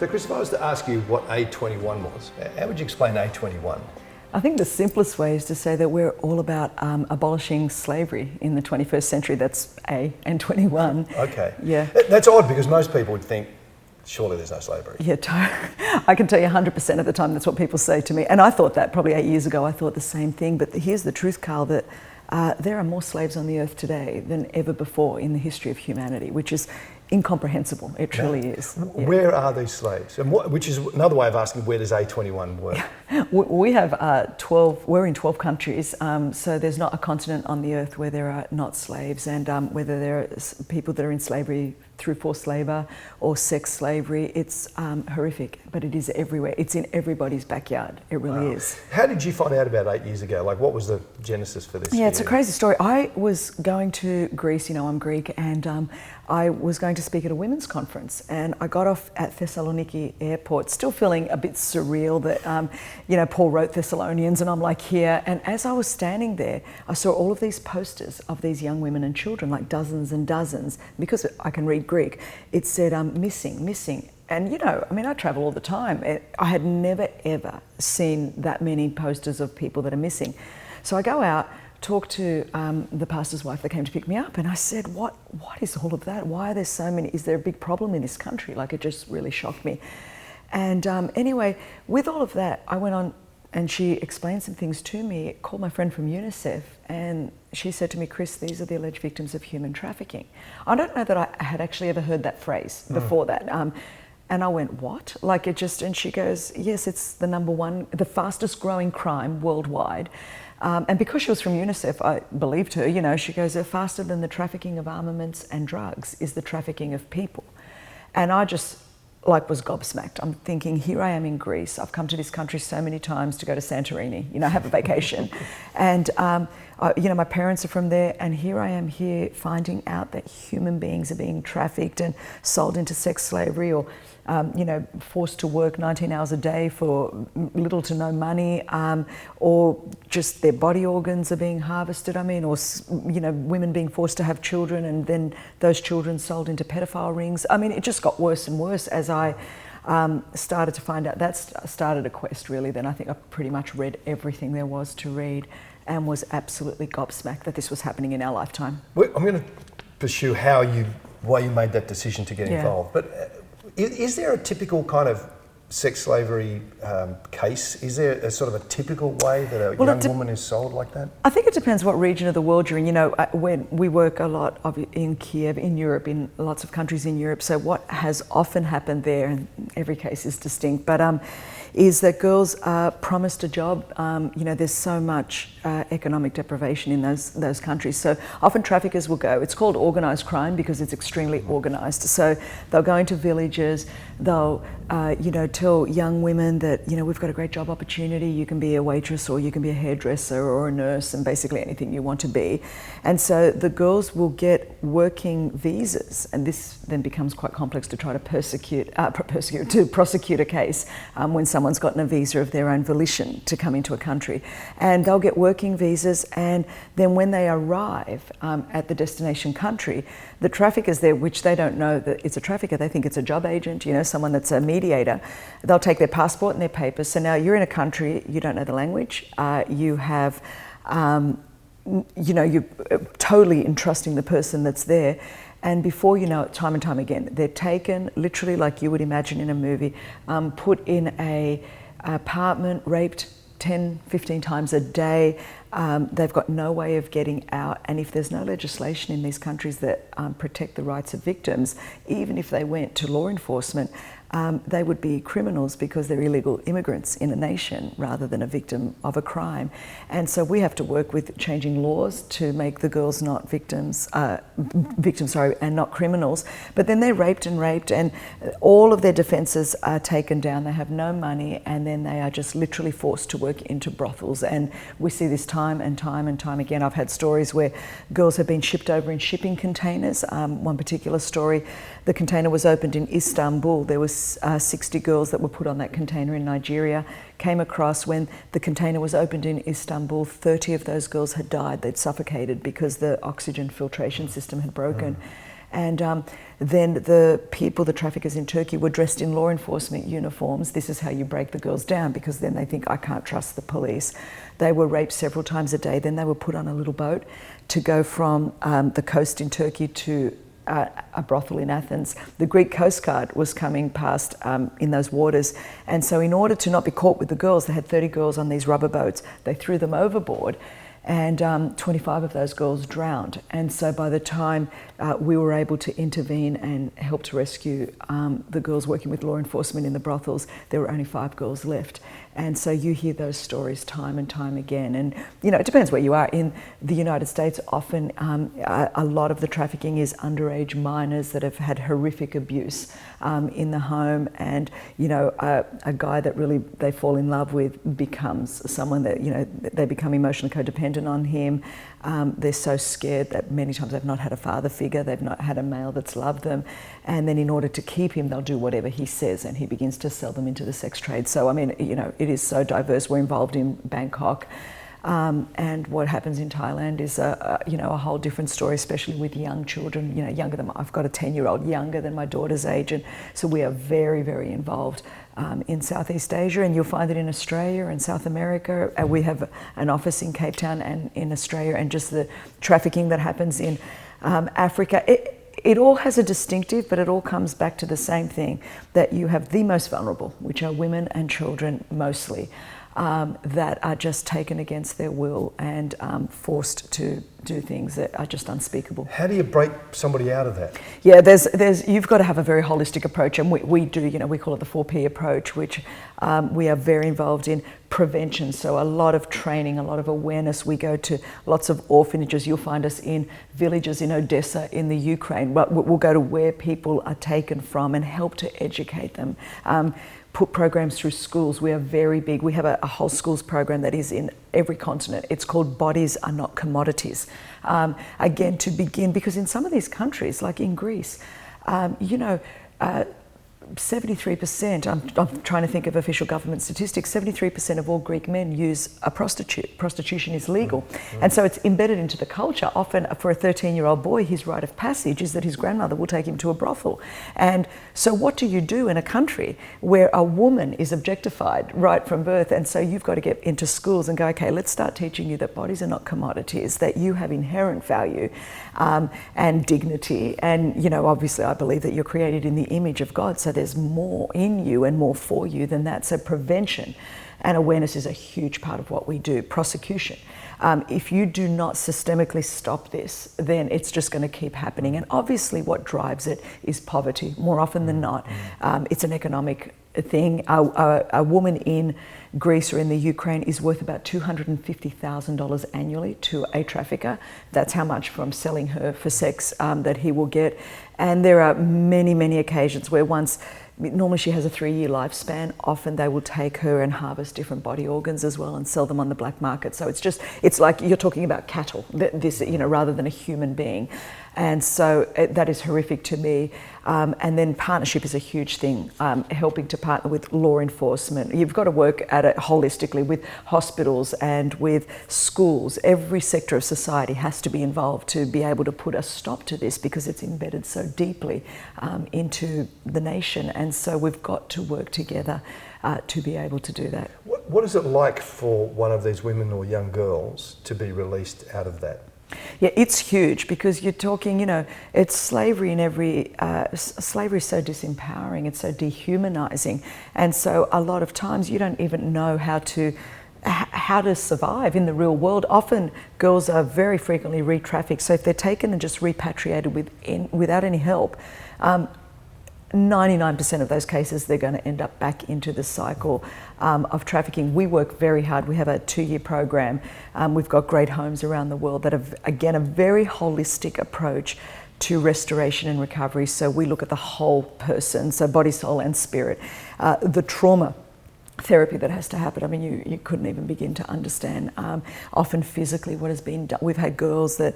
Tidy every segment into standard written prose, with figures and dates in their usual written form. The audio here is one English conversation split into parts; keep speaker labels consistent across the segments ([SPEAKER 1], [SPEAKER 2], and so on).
[SPEAKER 1] So Chris, if I was to ask you what A21 was, how would you explain A21?
[SPEAKER 2] I think the simplest way is to say that we're all about abolishing slavery in the 21st century. That's A and 21.
[SPEAKER 1] Okay.
[SPEAKER 2] Yeah.
[SPEAKER 1] That's odd because most people would think, surely there's no slavery.
[SPEAKER 2] Yeah, I can tell you 100% of the time that's what people say to me. And I thought that probably 8 years ago, I thought the same thing. But here's the truth, Karl, that there are more slaves on the earth today than ever before in the history of humanity, which is incomprehensible. It truly is. Yeah.
[SPEAKER 1] Where are these slaves? And which is another way of asking, where does A21 work?
[SPEAKER 2] We have 12, we're in 12 countries, so there's not a continent on the earth where there are not slaves, and whether there are people that are in slavery through forced labour or sex slavery, it's horrific, but it is everywhere. It's in everybody's backyard. It really is.
[SPEAKER 1] How did you find out about 8 years ago? Like, what was the genesis for this?
[SPEAKER 2] Yeah, it's a crazy story. I was going to Greece, you know, I'm Greek, and I was going to speak at a women's conference, and I got off at Thessaloniki airport, still feeling a bit surreal that, you know, Paul wrote Thessalonians, and I'm like here. And as I was standing there, I saw all of these posters of these young women and children, like dozens and dozens. Because I can read Greek, it said missing, missing. And you know, I mean, I travel all the time. I had never ever seen that many posters of people that are missing. So I go out, talk to the pastor's wife that came to pick me up, and I said, what is all of that? Why are there so many? Is there a big problem in this country? Like, it just really shocked me. And anyway, with all of that, I went on and she explained some things to me, called my friend from UNICEF, and she said to me, Chris, these are the alleged victims of human trafficking. I don't know that I had actually ever heard that phrase before that. And I went, what? Like, it just, and she goes, yes, it's the the fastest growing crime worldwide. And because she was from UNICEF, I believed her, you know, she goes, they're faster than the trafficking of armaments and drugs is the trafficking of people. And I just, like, was gobsmacked. I'm thinking, here I am in Greece. I've come to this country so many times to go to Santorini, you know, have a vacation. And, you know, my parents are from there, and here I am here finding out that human beings are being trafficked and sold into sex slavery, or, you know, forced to work 19 hours a day for little to no money, or just their body organs are being harvested, I mean, or, you know, women being forced to have children and then those children sold into pedophile rings. I mean, it just got worse and worse as I started to find out. That started a quest, really. Then I think I pretty much read everything there was to read and was absolutely gobsmacked that this was happening in our lifetime.
[SPEAKER 1] Well, I'm going to pursue why you made that decision to get involved. But is there a typical kind of sex slavery case? Is there a sort of a typical way that a young woman is sold like that?
[SPEAKER 2] I think it depends what region of the world you're in. You know, when we work a lot in Kiev, in Europe, in lots of countries in Europe. So what has often happened there, and every case is distinct, but is that girls are promised a job. You know, there's so much economic deprivation in those countries. So often traffickers will go, it's called organised crime because it's extremely organised. So they'll go into villages, they'll, you know, tell young women that, you know, we've got a great job opportunity, you can be a waitress or you can be a hairdresser or a nurse and basically anything you want to be. And so the girls will get working visas, and this then becomes quite complex to try to prosecute a case when someone's gotten a visa of their own volition to come into a country. And they'll get working visas, and then when they arrive at the destination country, the traffickers there, which they don't know that it's a trafficker, they think it's a job agent, you know, someone that's a mediator, they'll take their passport and their papers. So now you're in a country, you don't know the language, you have, you know, you're totally entrusting the person that's there. And before you know it, time and time again, they're taken literally like you would imagine in a movie, put in a apartment, raped 10, 15 times a day. They've got no way of getting out. And if there's no legislation in these countries that protect the rights of victims, even if they went to law enforcement, they would be criminals because they're illegal immigrants in a nation rather than a victim of a crime. And so we have to work with changing laws to make the girls not victims, and not criminals. But then they're raped, and all of their defences are taken down. They have no money, and then they are just literally forced to work into brothels. And we see this time and time and time again. I've had stories where girls have been shipped over in shipping containers. One particular story, the container was opened in Istanbul. There was 60 girls that were put on that container in Nigeria. Came across when the container was opened in Istanbul, 30 of those girls had died. They'd suffocated because the oxygen filtration system had broken. And then the traffickers in Turkey, were dressed in law enforcement uniforms. This is how you break the girls down, because then they think, I can't trust the police. They were raped several times a day. Then they were put on a little boat to go from the coast in Turkey to a brothel in Athens. The Greek Coast Guard was coming past in those waters, and so in order to not be caught with the girls, they had 30 girls on these rubber boats. They threw them overboard, and 25 of those girls drowned. And so by the time we were able to intervene and help to rescue the girls working with law enforcement in the brothels, there were only 5 girls left. And so you hear those stories time and time again. And, you know, it depends where you are. In the United States, often a lot of the trafficking is underage minors that have had horrific abuse in the home. And, you know, a guy that really they fall in love with becomes someone that, you know, they become emotionally codependent on him. They're so scared that many times they've not had a father figure, they've not had a male that's loved them, and then in order to keep him, they'll do whatever he says, and he begins to sell them into the sex trade. So, I mean, you know, it is so diverse. We're involved in Bangkok, and what happens in Thailand is, you know, a whole different story, especially with young children, you know, younger than I've got a 10-year-old younger than my daughter's age, and so we are very, very involved in Southeast Asia, and you'll find it in Australia and South America. We have an office in Cape Town and in Australia, and just the trafficking that happens in Africa. It all has a distinctive, but it all comes back to the same thing, that you have the most vulnerable, which are women and children mostly, that are just taken against their will and forced to do things that are just unspeakable.
[SPEAKER 1] How do you break somebody out of that?
[SPEAKER 2] Yeah, there's you've got to have a very holistic approach, and we do, you know, we call it the 4P approach, which we are very involved in prevention. So a lot of training, a lot of awareness. We go to lots of orphanages. You'll find us in villages in Odessa in the Ukraine. But we'll go to where people are taken from and help to educate them. Put programs through schools. We are very big. We have a whole schools program that is in every continent. It's called Bodies Are Not Commodities. Again, to begin, because in some of these countries, like in Greece, you know, 73%, I'm trying to think of official government statistics, 73% of all Greek men use a prostitute. Prostitution is legal. And so it's embedded into the culture. Often for a 13-year-old boy, his rite of passage is that his grandmother will take him to a brothel. And so what do you do in a country where a woman is objectified right from birth? And so you've got to get into schools and go, okay, let's start teaching you that bodies are not commodities, that you have inherent value and dignity. And, you know, obviously I believe that you're created in the image of God, so there's more in you and more for you than that. So prevention and awareness is a huge part of what we do. Prosecution. If you do not systemically stop this, then it's just going to keep happening. And obviously what drives it is poverty, more often than not. It's an economic thing. A woman in Greece or in the Ukraine is worth about $250,000 annually to a trafficker. That's how much from selling her for sex that he will get. And there are many, many occasions where normally she has a 3-year lifespan. Often they will take her and harvest different body organs as well and sell them on the black market. So it's like you're talking about cattle, this, you know, rather than a human being. And so that is horrific to me. And then partnership is a huge thing, helping to partner with law enforcement. You've got to work at it holistically with hospitals and with schools. Every sector of society has to be involved to be able to put a stop to this, because it's embedded so deeply into the nation. And so we've got to work together to be able to do that.
[SPEAKER 1] What is it like for one of these women or young girls to be released out of that?
[SPEAKER 2] Yeah, it's huge, because you're talking, you know, it's slavery in every, slavery is so disempowering, it's so dehumanizing. And so a lot of times you don't even know how to survive in the real world. Often girls are very frequently re-trafficked. So if they're taken and just repatriated without any help, 99% of those cases, they're going to end up back into the cycle of trafficking. We work very hard. We have a 2-year program. We've got great homes around the world that have, again, a very holistic approach to restoration and recovery. So we look at the whole person, so body, soul and spirit. The trauma therapy that has to happen. I mean, you couldn't even begin to understand. Often physically what has been done. We've had girls that,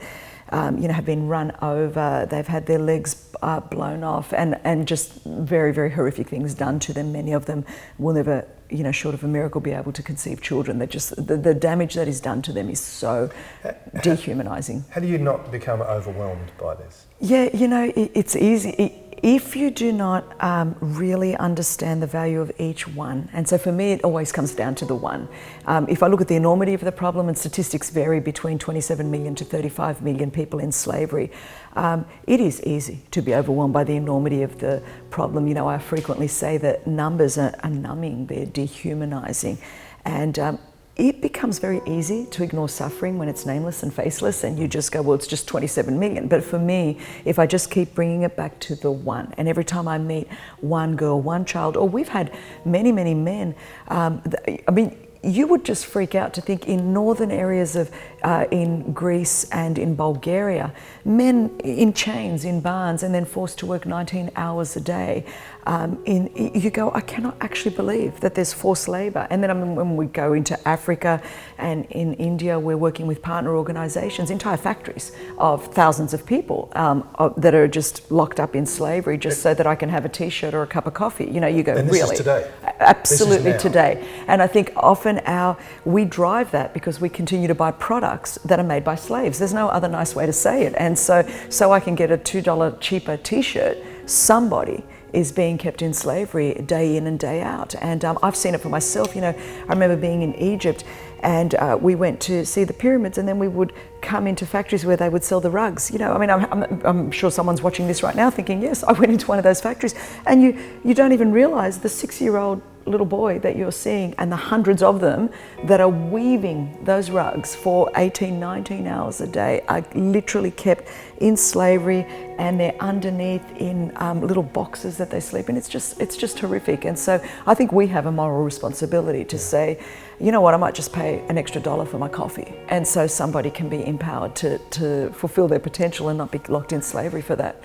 [SPEAKER 2] have been run over, they've had their legs blown off, and just very, very horrific things done to them. Many of them will never, short of a miracle, be able to conceive children. They just, the damage that is done to them is so dehumanising.
[SPEAKER 1] How do you not become overwhelmed by this?
[SPEAKER 2] Yeah, it's easy. If you do not really understand the value of each one, and so for me it always comes down to the one. If I look at the enormity of the problem, and statistics vary between 27 million to 35 million people in slavery, it is easy to be overwhelmed by the enormity of the problem. I frequently say that numbers are numbing, they're dehumanising, and it becomes very easy to ignore suffering when it's nameless and faceless, and you just go, well, it's just 27 million. But for me, if I just keep bringing it back to the one, and every time I meet one girl, one child, or we've had many, many men, you would just freak out to think in northern areas of, in Greece and in Bulgaria, men in chains, in barns, and then forced to work 19 hours a day. You go, I cannot actually believe that there's forced labour. And then when we go into Africa and in India, we're working with partner organisations, entire factories of thousands of people that are just locked up in slavery just so that I can have a T-shirt or a cup of coffee. You go,
[SPEAKER 1] and this
[SPEAKER 2] really?
[SPEAKER 1] Is today?
[SPEAKER 2] Absolutely today. And I think often we drive that because we continue to buy products that are made by slaves. There's no other nice way to say it. And so I can get a $2 cheaper T-shirt, somebody is being kept in slavery day in and day out. And I've seen it for myself. I remember being in Egypt, and we went to see the pyramids, and then we would come into factories where they would sell the rugs. I'm sure someone's watching this right now thinking, yes, I went into one of those factories. And you don't even realise the 6-year-old little boy that you're seeing and the hundreds of them that are weaving those rugs for 18, 19 hours a day are literally kept in slavery, and they're underneath in little boxes that they sleep in. It's just horrific. And so I think we have a moral responsibility to say, you know what, I might just pay an extra $1 for my coffee. And so somebody can be empowered to fulfill their potential and not be locked in slavery for that.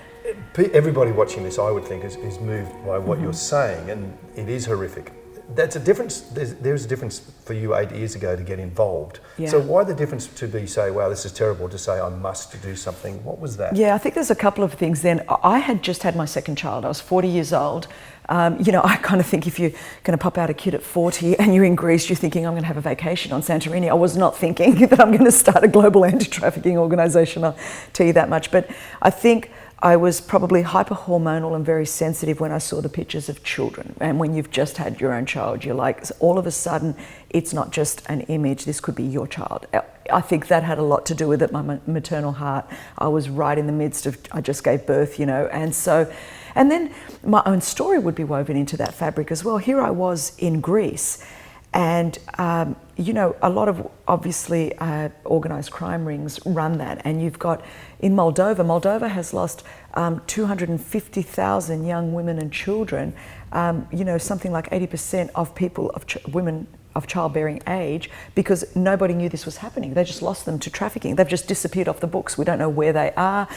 [SPEAKER 1] Everybody watching this, I would think, is moved by what you're saying, and it is horrific. That's a difference. There's a difference for you 8 years ago to get involved. Yeah. So why the difference to say, wow, this is terrible, to say I must do something? What was that?
[SPEAKER 2] Yeah, I think there's a couple of things then. I had just had my second child. I was 40 years old. I kind of think if you're going to pop out a kid at 40 and you're in Greece, you're thinking, I'm going to have a vacation on Santorini. I was not thinking that I'm going to start a global anti-trafficking organisation, I'll tell you that much. But I think I was probably hyper-hormonal and very sensitive when I saw the pictures of children. And when you've just had your own child, you're like, all of a sudden, it's not just an image, this could be your child. I think that had a lot to do with it, my maternal heart. I was right in the midst of, I just gave birth, and then my own story would be woven into that fabric as well. Here I was in Greece, and a lot of obviously organised crime rings run that. And you've got in Moldova has lost 250,000 young women and children. Something like 80% of people women of childbearing age, because nobody knew this was happening. They just lost them to trafficking. They've just disappeared off the books. We don't know where they are.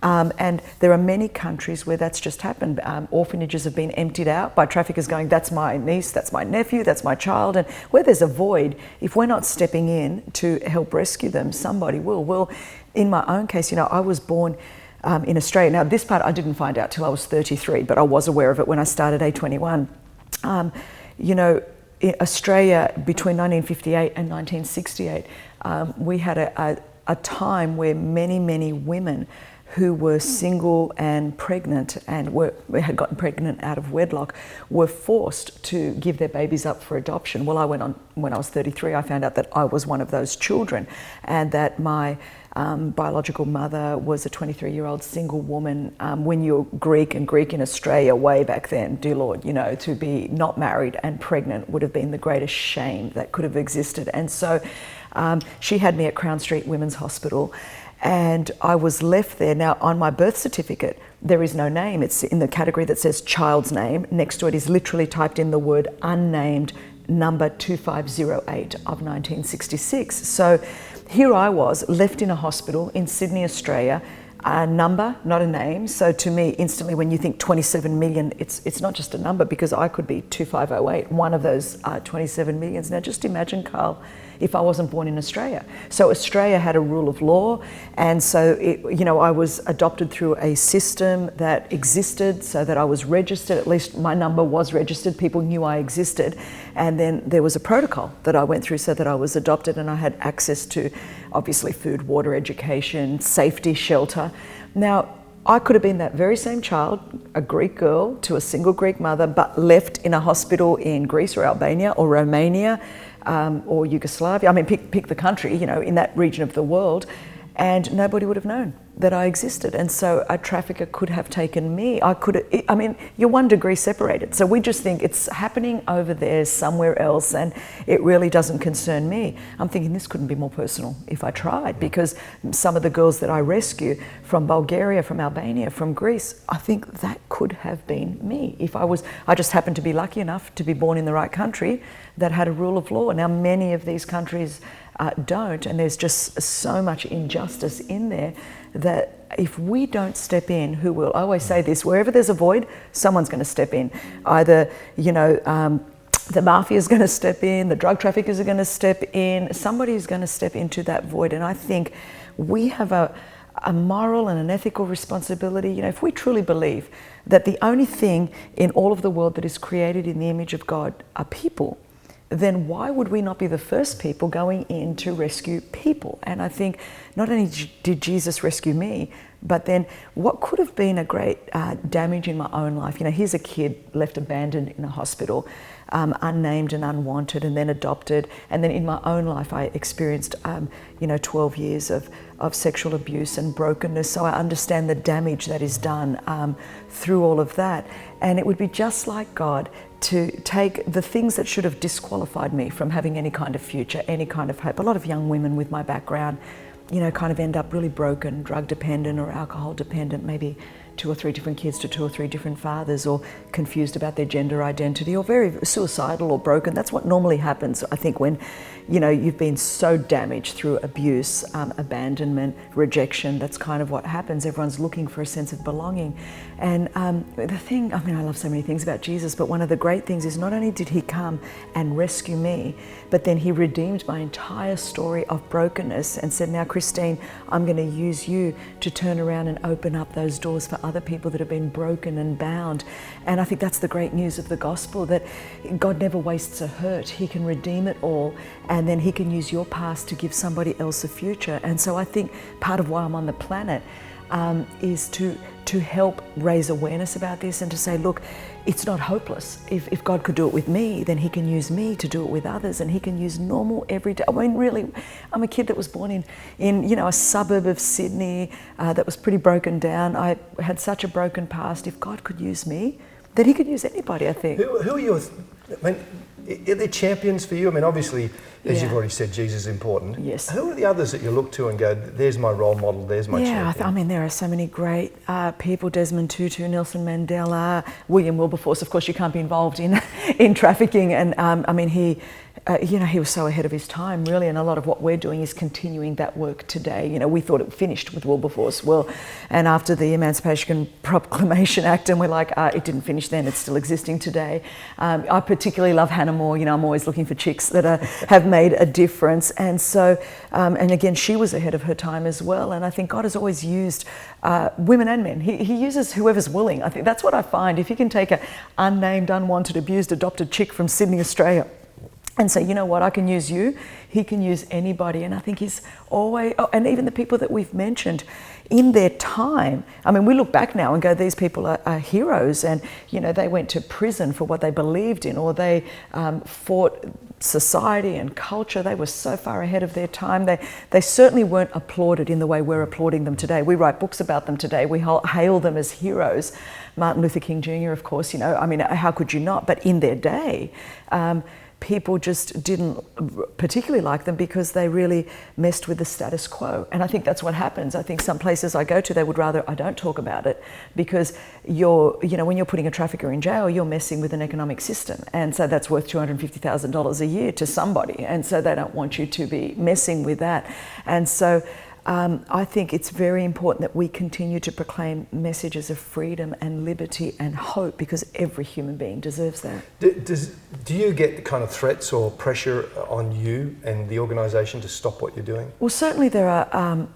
[SPEAKER 2] And there are many countries where that's just happened. Orphanages have been emptied out by traffickers going, that's my niece, that's my nephew, that's my child. And where there's a void, if we're not stepping in to help rescue them, somebody will. Well, in my own case, I was born in Australia. Now, this part I didn't find out till I was 33, but I was aware of it when I started A21. In Australia, between 1958 and 1968, we had a time where many, many women who were single and pregnant and had gotten pregnant out of wedlock were forced to give their babies up for adoption. Well, when I was 33, I found out that I was one of those children, and that my biological mother was a 23-year-old single woman. When you're Greek in Australia way back then, dear Lord, to be not married and pregnant would have been the greatest shame that could have existed. And so she had me at Crown Street Women's Hospital, and I was left there. Now, on my birth certificate, there is no name. It's in the category that says child's name. Next to it is literally typed in the word unnamed, number 2508 of 1966. So here I was, left in a hospital in Sydney, Australia, a number, not a name. So to me, instantly, when you think 27 million, it's not just a number, because I could be 2508, one of those 27 millions. Now just imagine, Karl, if I wasn't born in Australia. So Australia had a rule of law, and so I was adopted through a system that existed, so that I was registered. At least my number was registered. People knew I existed, and then there was a protocol that I went through so that I was adopted, and I had access to, obviously, food, water, education, safety, shelter. Now, I could have been that very same child, a Greek girl to a single Greek mother, but left in a hospital in Greece or Albania or Romania, or Yugoslavia. I mean, pick the country, in that region of the world, and nobody would have known that I existed. And so a trafficker could have taken me. You're 1 degree separated. So we just think it's happening over there somewhere else, and it really doesn't concern me. I'm thinking this couldn't be more personal if I tried, because some of the girls that I rescue from Bulgaria, from Albania, from Greece, I think that could have been me. I just happened to be lucky enough to be born in the right country that had a rule of law. Now, many of these countries don't, and there's just so much injustice in there that if we don't step in, who will? I always say this: wherever there's a void, someone's going to step in. Either, the mafia is going to step in, the drug traffickers are going to step in, somebody's going to step into that void. And I think we have a moral and an ethical responsibility. If we truly believe that the only thing in all of the world that is created in the image of God are people, then why would we not be the first people going in to rescue people? And I think not only did Jesus rescue me, but then what could have been a great damage in my own life. Here's a kid left abandoned in a hospital, unnamed and unwanted, and then adopted. And then in my own life, I experienced, 12 years of sexual abuse and brokenness. So I understand the damage that is done through all of that. And it would be just like God to take the things that should have disqualified me from having any kind of future, any kind of hope. A lot of young women with my background, kind of end up really broken, drug dependent or alcohol dependent, maybe 2 or 3 different kids to 2 or 3 different fathers, or confused about their gender identity, or very suicidal or broken. That's what normally happens, I think, when you've been so damaged through abuse, abandonment, rejection. That's kind of what happens. Everyone's looking for a sense of belonging. And the thing, I love so many things about Jesus, but one of the great things is not only did he come and rescue me, but then he redeemed my entire story of brokenness and said, now, Christine, I'm going to use you to turn around and open up those doors for other people that have been broken and bound. And I think that's the great news of the gospel, that God never wastes a hurt. He can redeem it all, and then he can use your past to give somebody else a future. And so I think part of why I'm on the planet is to help raise awareness about this, and to say, look, it's not hopeless. If God could do it with me, then he can use me to do it with others, and he can use normal everyday. Really, I'm a kid that was born in a suburb of Sydney that was pretty broken down. I had such a broken past. If God could use me, then he could use anybody, I think.
[SPEAKER 1] Who are your, are there champions for you? Obviously, as you've already said, Jesus is important.
[SPEAKER 2] Yes.
[SPEAKER 1] Who are the others that you look to and go, there's my role model, there's my champion?
[SPEAKER 2] There are so many great people: Desmond Tutu, Nelson Mandela, William Wilberforce. Of course, you can't be involved in trafficking, and he was so ahead of his time, really. And a lot of what we're doing is continuing that work today. We thought it finished with Wilberforce. And after the Emancipation Proclamation Act, and we're like, it didn't finish then, it's still existing today. I particularly love Hannah More. I'm always looking for chicks that have made a difference. And so, and again, she was ahead of her time as well. And I think God has always used women and men. He uses whoever's willing. I think that's what I find. If you can take an unnamed, unwanted, abused, adopted chick from Sydney, Australia, and say, you know what, I can use you, he can use anybody. And I think he's always, and even the people that we've mentioned, in their time, we look back now and go, these people are heroes, and they went to prison for what they believed in, or they fought society and culture. They were so far ahead of their time. They certainly weren't applauded in the way we're applauding them today. We write books about them today. We hail them as heroes. Martin Luther King Jr., of course, how could you not? But in their day, people just didn't particularly like them because they really messed with the status quo. And I think that's what happens. I think some places I go to, they would rather I don't talk about it, because when you're putting a trafficker in jail, you're messing with an economic system. And so that's worth $250,000 a year to somebody. And so they don't want you to be messing with that. And so I think it's very important that we continue to proclaim messages of freedom and liberty and hope, because every human being deserves that.
[SPEAKER 1] Do you get kind of threats or pressure on you and the organisation to stop what you're doing?
[SPEAKER 2] Well, certainly there are.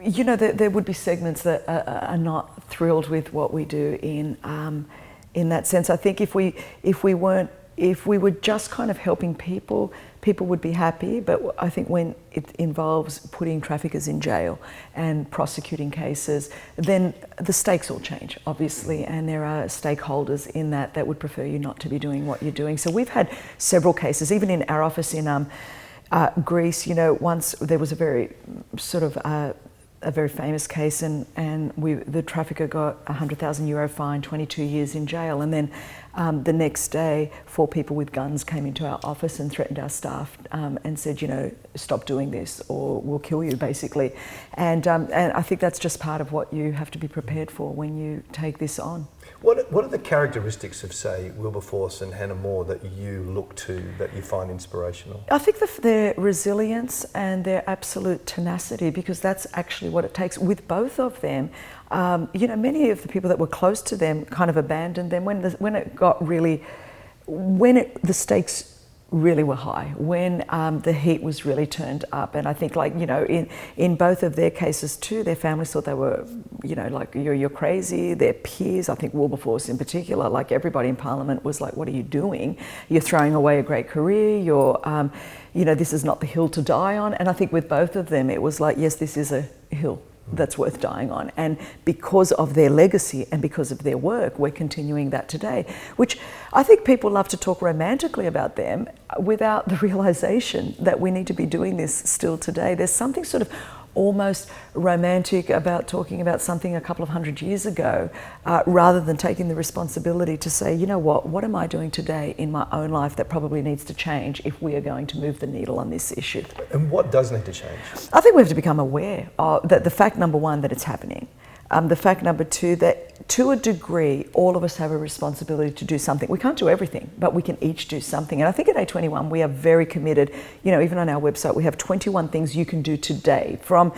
[SPEAKER 2] There would be segments that are not thrilled with what we do in that sense. I think if we were just kind of helping people would be happy. But I think when it involves putting traffickers in jail and prosecuting cases, then the stakes all change, obviously, and there are stakeholders in that would prefer you not to be doing what you're doing. So we've had several cases, even in our office in Greece. Once there was a very sort of a very famous case, and the trafficker got €100,000 fine, 22 years in jail, and then the next day 4 people with guns came into our office and threatened our staff and said, stop doing this or we'll kill you, basically. And I think that's just part of what you have to be prepared for when you take this on.
[SPEAKER 1] What are the characteristics of, say, Wilberforce and Hannah More that you look to, that you find inspirational?
[SPEAKER 2] I think their resilience and their absolute tenacity, because that's actually what it takes. With both of them, many of the people that were close to them kind of abandoned them when the stakes really were high, when the heat was really turned up. And I think, in both of their cases too, their families thought they were, you're crazy. Their peers, I think Wilberforce in particular, like everybody in Parliament was like, what are you doing? You're throwing away a great career. You're, this is not the hill to die on. And I think with both of them, it was like, yes, this is a hill that's worth dying on. And because of their legacy and because of their work, we're continuing that today, which I think people love to talk romantically about them without the realization that we need to be doing this still today. There's something sort of almost romantic about talking about something a couple of hundred years ago, rather than taking the responsibility to say, what am I doing today in my own life that probably needs to change if we are going to move the needle on this issue.
[SPEAKER 1] And what does need to change?
[SPEAKER 2] I think we have to become aware of that, the fact number one, that it's happening. The fact number two, that to a degree, all of us have a responsibility to do something. We can't do everything, but we can each do something. And I think at A21, we are very committed. Even on our website, we have 21 things you can do today, from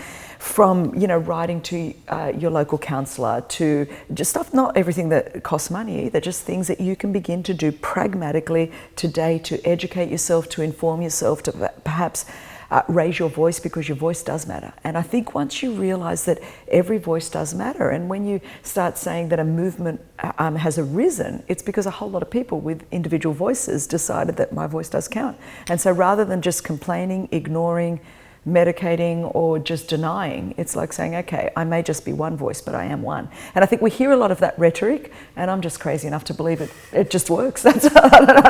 [SPEAKER 2] writing to your local counsellor, to just stuff, not everything that costs money either, just things that you can begin to do pragmatically today to educate yourself, to inform yourself, to perhaps raise your voice, because your voice does matter. And I think once you realise that every voice does matter, and when you start saying that a movement has arisen, it's because a whole lot of people with individual voices decided that my voice does count. And so rather than just complaining, ignoring, medicating, or just denying, it's like saying, okay, I may just be one voice, but I am one. And I think we hear a lot of that rhetoric, and I'm just crazy enough to believe it just works. I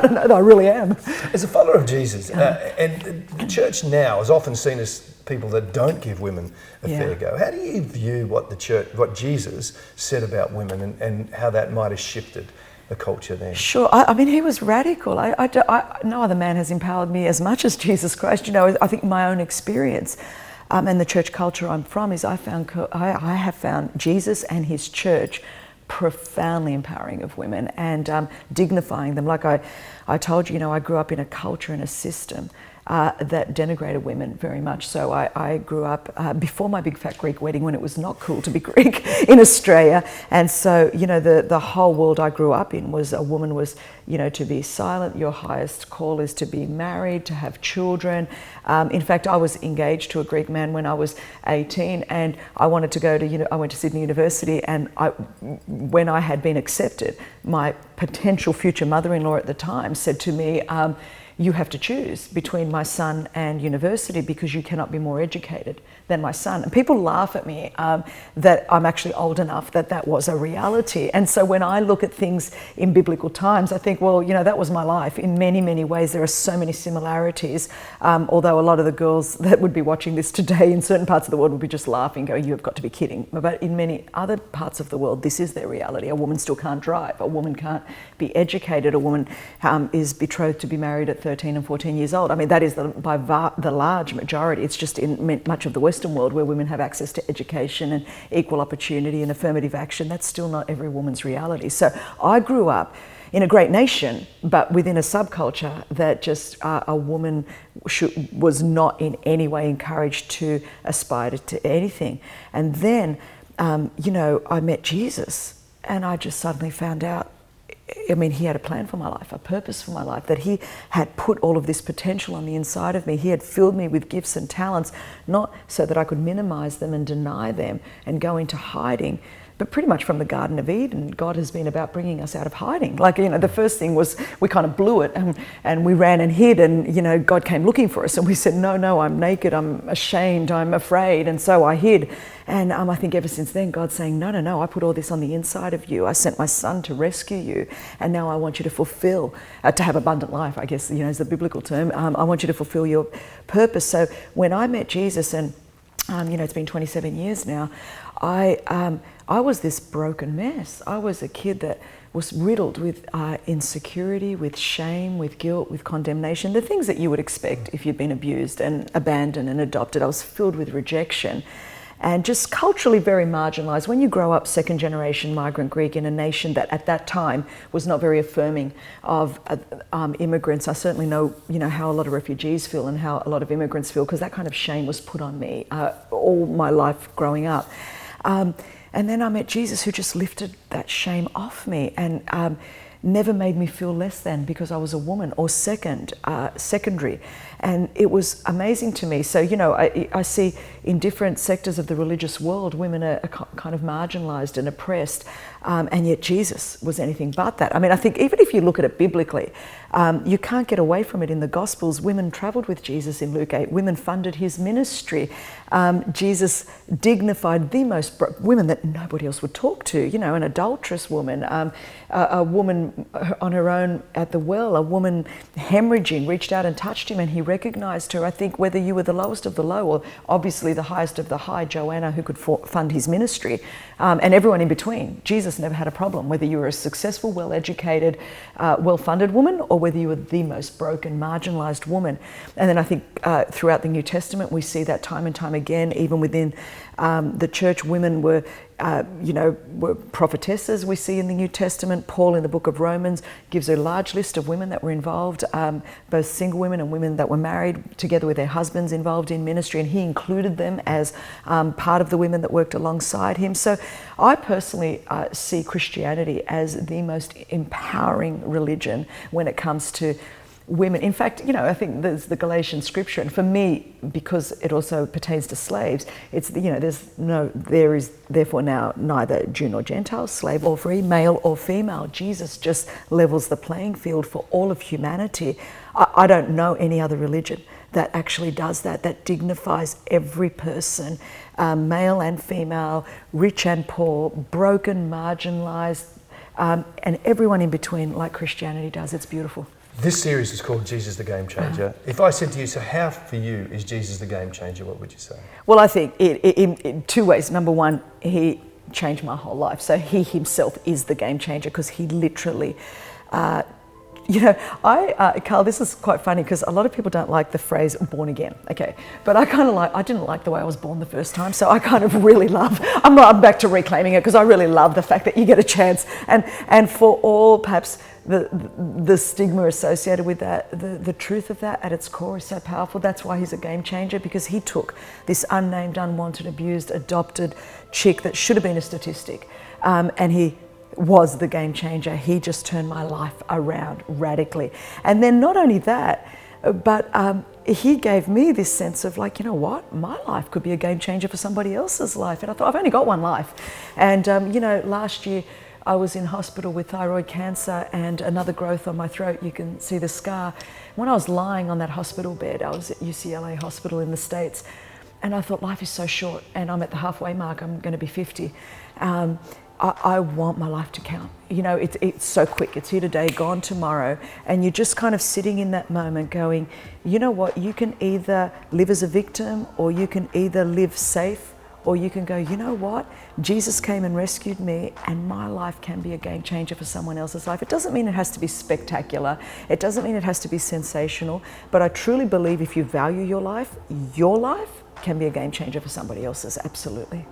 [SPEAKER 2] don't know, I really am.
[SPEAKER 1] As a follower of Jesus, and the church now is often seen as people that don't give women a fair go. How do you view what Jesus said about women, and how that might have shifted the culture then?
[SPEAKER 2] Sure. I mean, he was radical. No other man has empowered me as much as Jesus Christ. I think my own experience and the church culture I'm from is I have found Jesus and his church profoundly empowering of women and dignifying them. Like I told you, I grew up in a culture and a system that denigrated women very much. So I grew up before my big fat Greek wedding, when it was not cool to be Greek in Australia. And so, the whole world I grew up in was a woman was, to be silent. Your highest call is to be married, to have children. In fact, I was engaged to a Greek man when I was 18, and I wanted to go to, I went to Sydney University, and when I had been accepted, my potential future mother-in-law at the time said to me, you have to choose between my son and university, because you cannot be more educated than my son. And people laugh at me that I'm actually old enough that was a reality. And so when I look at things in biblical times, I think, well, that was my life. In many, many ways, there are so many similarities. Although a lot of the girls that would be watching this today in certain parts of the world would be just laughing, going, you have got to be kidding. But in many other parts of the world, this is their reality. A woman still can't drive. A woman can't be educated. A woman is betrothed to be married at 13 and 14 years old. I mean, that is by the large majority. It's just in much of the Western world where women have access to education and equal opportunity and affirmative action. That's still not every woman's reality. So I grew up in a great nation, but within a subculture that just a woman was not in any way encouraged to aspire to anything. And then, I met Jesus, and I just suddenly found out, I mean, he had a plan for my life, a purpose for my life, that he had put all of this potential on the inside of me. He had filled me with gifts and talents, not so that I could minimize them and deny them and go into hiding, but pretty much from the Garden of Eden, God has been about bringing us out of hiding. Like, the first thing was we kind of blew it and we ran and hid, and, God came looking for us, and we said, no, I'm naked, I'm ashamed, I'm afraid, and so I hid. And I think ever since then, God's saying, no, I put all this on the inside of you. I sent my son to rescue you, and now I want you to fulfill, to have abundant life, I guess, is the biblical term. I want you to fulfill your purpose. So when I met Jesus, and, it's been 27 years now, I was this broken mess. I was a kid that was riddled with insecurity, with shame, with guilt, with condemnation, the things that you would expect if you'd been abused and abandoned and adopted. I was filled with rejection and just culturally very marginalised. When you grow up second generation migrant Greek in a nation that at that time was not very affirming of immigrants, I certainly know, how a lot of refugees feel and how a lot of immigrants feel, because that kind of shame was put on me all my life growing up. And then I met Jesus, who just lifted that shame off me and never made me feel less than because I was a woman or secondary. And it was amazing to me. So, I see in different sectors of the religious world, women are kind of marginalised and oppressed, and yet Jesus was anything but that. I mean, I think even if you look at it biblically, you can't get away from it in the Gospels. Women travelled with Jesus in Luke 8. Women funded his ministry. Jesus dignified the most women that nobody else would talk to, an adulterous woman, a woman on her own at the well, a woman hemorrhaging, reached out and touched him, and he recognized her. I think whether you were the lowest of the low or obviously the highest of the high, Joanna, who could fund his ministry, and everyone in between, Jesus never had a problem, whether you were a successful, well-educated, well-funded woman or whether you were the most broken, marginalized woman. And then I think throughout the New Testament, we see that time and time again, even within the church, women were prophetesses. We see in the New Testament, Paul in the book of Romans gives a large list of women that were involved, both single women and women that were married together with their husbands involved in ministry, and he included them as part of the women that worked alongside him. So I personally see Christianity as the most empowering religion when it comes to women. In fact, I think there's the Galatian scripture, and for me, because it also pertains to slaves, it's, there is therefore now neither Jew nor Gentile, slave or free, male or female. Jesus just levels the playing field for all of humanity. I don't know any other religion that actually does that dignifies every person, male and female, rich and poor, broken, marginalized, and everyone in between, like Christianity does. It's beautiful.
[SPEAKER 1] This series is called Jesus the Game Changer. If I said to you, so how for you is Jesus the game changer, what would you say? Well,
[SPEAKER 2] I think in two ways. Number one, he changed my whole life. So he himself is the game changer because he literally, Karl, this is quite funny because a lot of people don't like the phrase born again, okay? But I didn't like the way I was born the first time, so I kind of really love, I'm back to reclaiming it because I really love the fact that you get a chance. And for all perhaps the stigma associated with that, the truth of that at its core is so powerful. That's why he's a game changer, because he took this unnamed, unwanted, abused, adopted chick that should have been a statistic, and he was the game changer. He just turned my life around radically. And then not only that, but he gave me this sense of like, what? My life could be a game changer for somebody else's life. And I thought, I've only got one life. And, last year I was in hospital with thyroid cancer and another growth on my throat. You can see the scar. When I was lying on that hospital bed, I was at UCLA Hospital in the States, and I thought, life is so short and I'm at the halfway mark. I'm going to be 50. I want my life to count. It's so quick. It's here today, gone tomorrow. And you're just kind of sitting in that moment going, you know what? You can either live as a victim, or you can either live safe, or you can go, you know what? Jesus came and rescued me, and my life can be a game changer for someone else's life. It doesn't mean it has to be spectacular. It doesn't mean it has to be sensational. But I truly believe if you value your life can be a game changer for somebody else's. Absolutely.